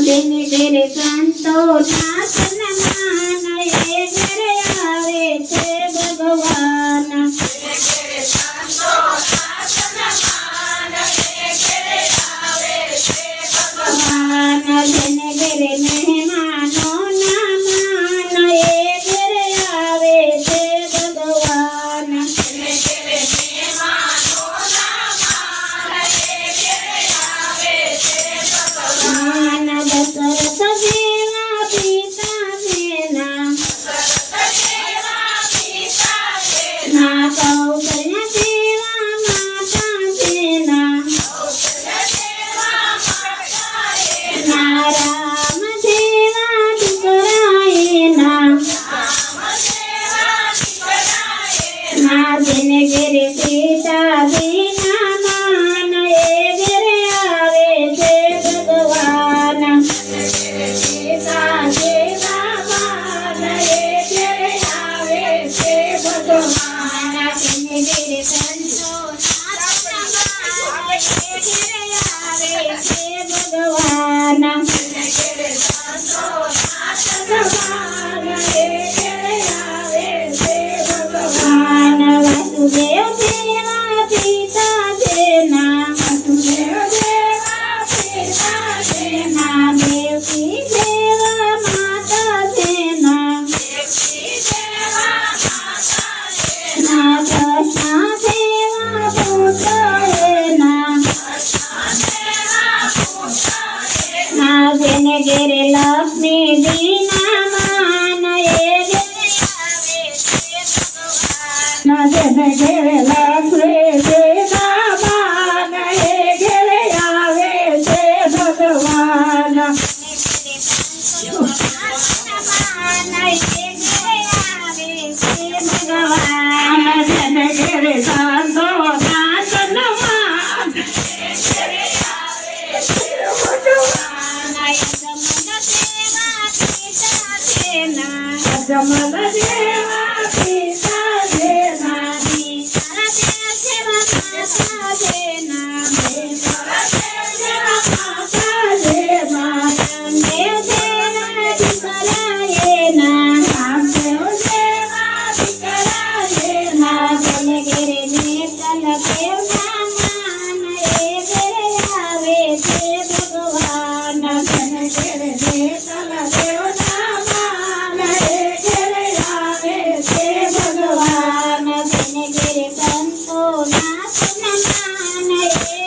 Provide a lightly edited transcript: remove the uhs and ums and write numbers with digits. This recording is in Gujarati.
તેને ઘેરે સંતો ના સન્માન એ ઘરે આવે છે ભગવાન. તેને ઘેરે મહેમાનો ના માન એ ઘરે આવે છે ભગવાન. તેને ઘેરે સીતાજી ના માન એ ઘરે આવે છે ભગવાન. સીતાજી ના માન એ ઘરે આવે છે ભગવાન. તેને ઘેરે સંતો ના સન્માન એ ઘરે આવે છે ભગવાન. વાસુદેવ દેવા પિતા જેના દેવકી દેવા માતા જેના કૃષ્ણ દેવા પુત્ર એના જેને ઘેરે લક્ષ્મીજી ના માન એ ઘેરે આવે છે ભગવાન. તેને ઘેરે લક્ષ્મીજી ના માન એ ઘેરે આવે છે ભગવાન. તેને ઘેરે સંતો ના સન્માન એ ઘરે આવે છે ભગવાન. જમલ દેવા પિતા જેના સંતો ના સન્માન એ